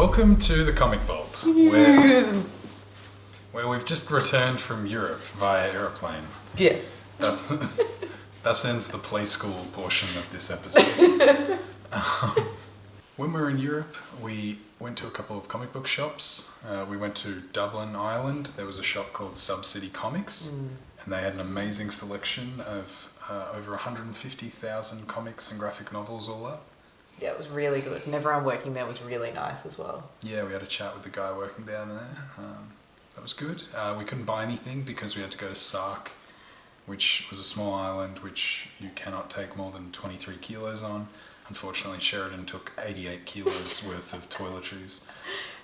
Welcome to the Comic Vault, where we've just returned from Europe via aeroplane. Yes. That ends the play school portion of this episode. When we were in Europe, we went to a couple of comic book shops. We went to Dublin, Ireland. There was a shop called Sub-City Comics, and they had an amazing selection of over 150,000 comics and graphic novels all up. Yeah, it was really good. And everyone working there was really nice as well. Yeah, we had a chat with the guy working down there. That was good. We couldn't buy anything because we had to go to Sark, which was a small island which you cannot take more than 23 kilos on. Unfortunately, Sheridan took 88 kilos worth of toiletries.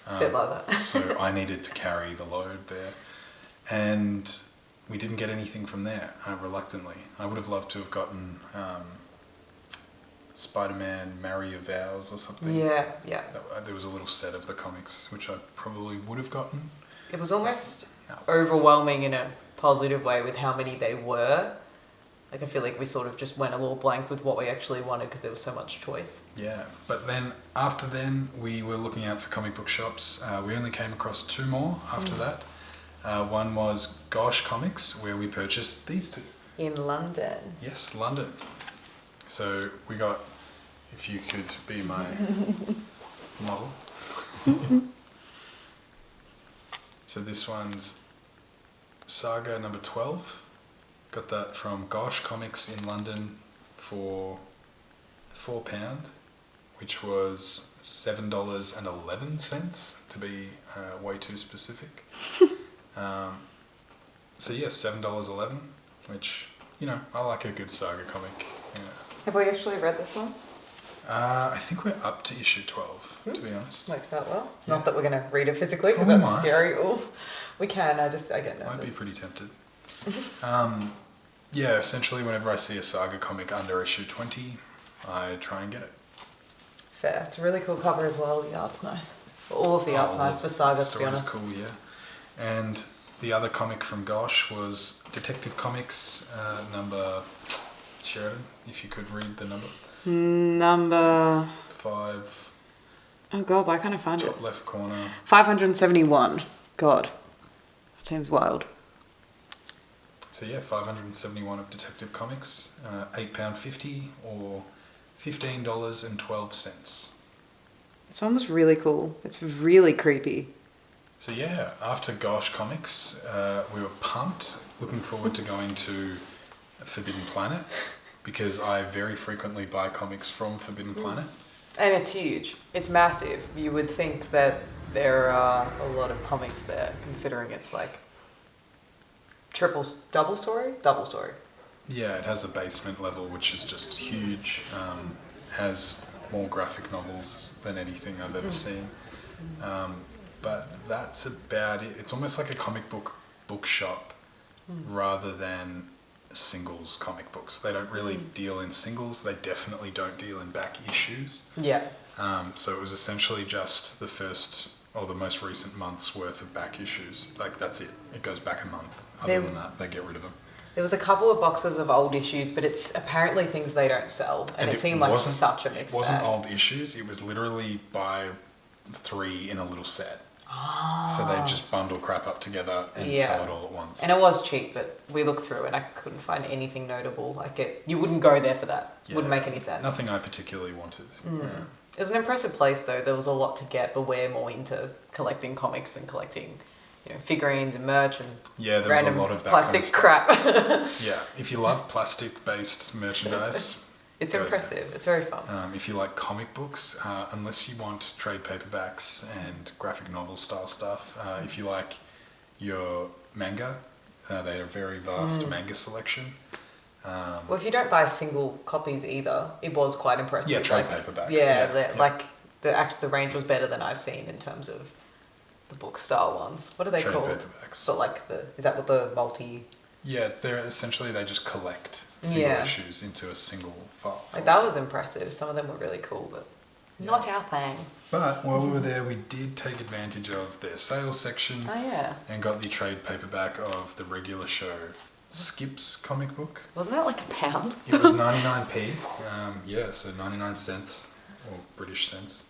It's a bit like that. So I needed to carry the load there. And we didn't get anything from there, reluctantly. I would have loved to have gotten Spider-Man Marry Your Vows or something. Yeah. There was a little set of the comics, which I probably would have gotten. It was almost overwhelming in a positive way with how many they were. Like, I feel like we sort of just went a little blank with what we actually wanted because there was so much choice. Yeah, but then after then, we were looking out for comic book shops. We only came across two more after that. One was Gosh Comics, where we purchased these two. In London. Yes, London. So we got, if you could be my model. So this one's Saga number 12. Got that from Gosh Comics in London for £4, which was $7.11 to be way too specific. So yeah, $7.11, which, you know, I like a good Saga comic. Yeah. Have we actually read this one? I think we're up to issue 12, to be honest. Works out well. Yeah. Not that we're going to read it physically because Probably that's might. scary. Oh, we can. I get nervous. Might be pretty tempted. Yeah, essentially whenever I see a Saga comic under issue 20, I try and get it. Fair. It's a really cool cover as well. The art's nice. All of the art's nice for Saga, to be honest. The story's cool, yeah. And the other comic from Gosh was Detective Comics, number... Sheridan, if you could read the number. Number... 5. Oh god, why can't I find it? Top left corner. 571. God. That seems wild. So yeah, 571 of Detective Comics, £8.50 or $15.12. This one was really cool. It's really creepy. So yeah, after Gosh Comics, we were pumped, looking forward to going to Forbidden Planet, because I very frequently buy comics from Forbidden Planet. And it's huge. It's massive. You would think that there are a lot of comics there, considering it's like double story? Double story. Yeah, it has a basement level, which is just huge. Has more graphic novels than anything I've ever seen. But that's about it. It's almost like a comic bookshop rather than singles comic books. They don't really deal in singles. They definitely don't deal in back issues. Yeah. So it was essentially just the first or the most recent month's worth of back issues. Like, that's it. It goes back a month. Other than that, they get rid of them. There was a couple of boxes of old issues, but it's apparently things they don't sell. And it seemed like such a mixed It wasn't bag. old issues. It was literally buy 3 in a little set. So they just bundle crap up together and sell it all at once. And it was cheap, but we looked through and I couldn't find anything notable. Like, you wouldn't go there for that. Yeah, Wouldn't make any sense. Nothing I particularly wanted. Yeah. It was an impressive place though. There was a lot to get, but we're more into collecting comics than collecting, figurines and merch and Yeah, there random was a lot of that plastic kind of stuff. crap. Yeah, if you love plastic-based merchandise... It's impressive. It's very fun. If you like comic books, unless you want trade paperbacks and graphic novel style stuff, if you like your manga, they had a very vast manga selection. Well, if you don't buy single copies either, it was quite impressive. Yeah, trade paperbacks. Like the range was better than I've seen in terms of the book style ones. What are they trade called? Paperbacks. But is that what the multi? Yeah, they just collect single issues into a single file. Like, that was impressive. Some of them were really cool, but not our thing. But while we were there, we did take advantage of their sales section. Oh yeah. And got the trade paperback of the regular show Skip's comic book. Wasn't that like £1? It was 99p. So 99 cents or British cents.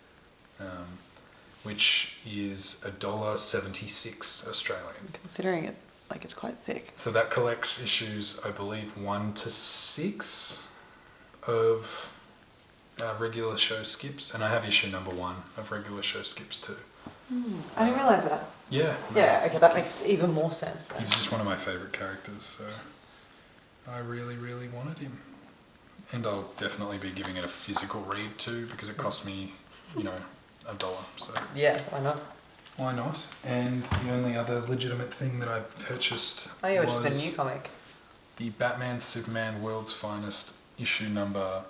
which is $1.76 Australian. Considering it's quite thick. So that collects issues, I believe, 1 to 6 of regular show skips, and I have issue number 1 of regular show skips too. I didn't realise that. Yeah. Yeah, okay, that makes even more sense then. He's just one of my favourite characters, so I really, really wanted him. And I'll definitely be giving it a physical read too, because it cost me, $1. So Yeah, why not? why not? And the only other legitimate thing that I purchased Which was is a new comic. the Batman Superman World's Finest issue number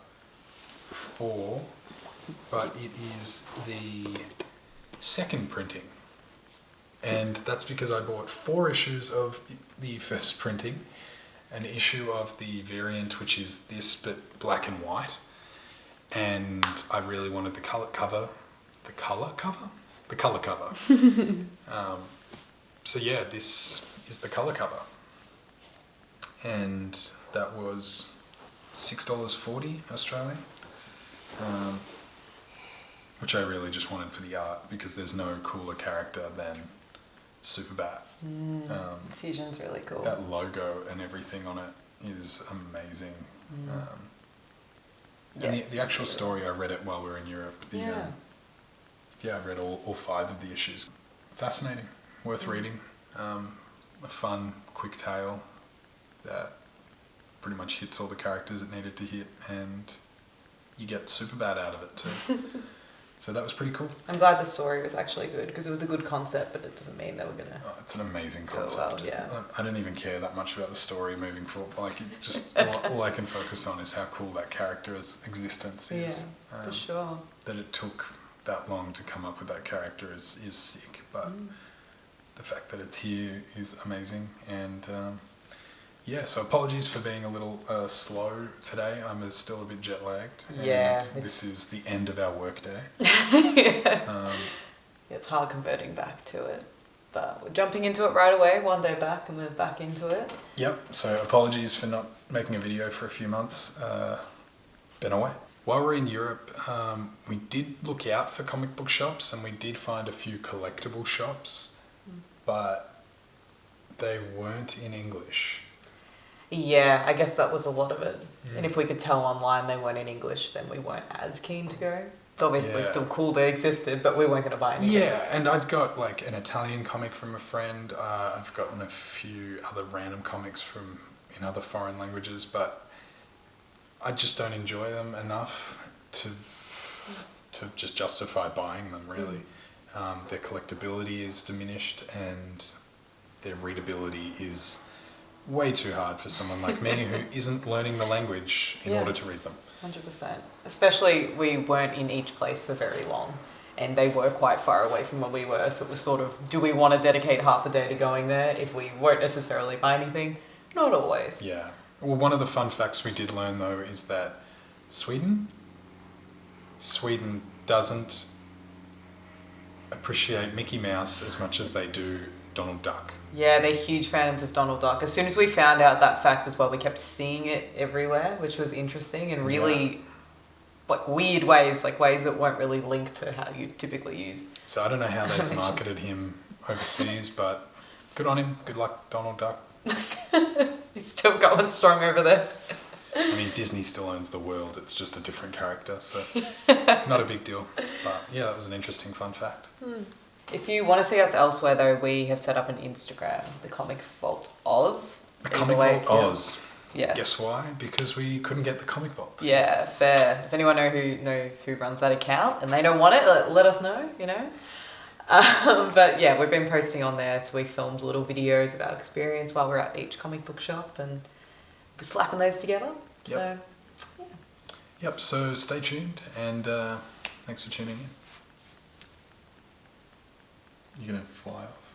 4, but it is the second printing. And that's because I bought 4 issues of the first printing, an issue of the variant, which is this but black and white, and I really wanted the colour cover. So yeah, this is the colour cover, and that was $6.40 Australian, which I really just wanted for the art, because there's no cooler character than Superbat. Fusion's really cool. That logo and everything on it is amazing. And the actual story, I read it while we were in Europe. I read all 5 of the issues. Fascinating, worth reading. A fun, quick tale that pretty much hits all the characters it needed to hit, and you get Superbat out of it too. So that was pretty cool. I'm glad the story was actually good, because it was a good concept, but it doesn't mean they were going to... Oh, it's an amazing concept. Well, yeah. I don't even care that much about the story moving forward. Like, it just all I can focus on is how cool that character's existence is. Yeah, for sure. That it took that long to come up with that character is sick, but the fact that it's here is amazing. And so apologies for being a little slow today. I'm still a bit jet lagged. Yeah. And this is the end of our work day. It's hard converting back to it, but we're jumping into it right away, one day back, and we're back into it. Yep, so apologies for not making a video for a few months. Been away. While we're in Europe, we did look out for comic book shops, and we did find a few collectible shops, but they weren't in English. Yeah, I guess that was a lot of it. And if we could tell online they weren't in English, then we weren't as keen to go. It's obviously still cool they existed, but we weren't going to buy anything. Yeah, and I've got like an Italian comic from a friend. I've gotten a few other random comics in other foreign languages, but I just don't enjoy them enough to just justify buying them, really. Their collectability is diminished, and their readability is way too hard for someone like me who isn't learning the language in order to read them. 100%. Especially we weren't in each place for very long, and they were quite far away from where we were, so it was sort of, do we want to dedicate half a day to going there if we won't necessarily buy anything? Not always. Yeah. Well, one of the fun facts we did learn, though, is that Sweden doesn't appreciate Mickey Mouse as much as they do Donald Duck. Yeah, they're huge fans of Donald Duck. As soon as we found out that fact as well, we kept seeing it everywhere, which was interesting and really like weird ways, like ways that weren't really linked to how you typically use. So I don't know how they've marketed him overseas, but good on him. Good luck, Donald Duck. He's still going strong over there. I mean, Disney still owns the world. It's just a different character, so not a big deal. But yeah, that was an interesting fun fact. If you want to see us elsewhere, though, we have set up an Instagram, the Comic Vault Oz. The Comic Vault Oz. Yeah. Guess why? Because we couldn't get the Comic Vault. Yeah, fair. If anyone knows who runs that account and they don't want it, let us know, But yeah, we've been posting on there, so we filmed little videos of our experience while we're at each comic book shop, and we're slapping those together. Yep. So, yeah. Yep, so stay tuned, and thanks for tuning in. You're going to fly off.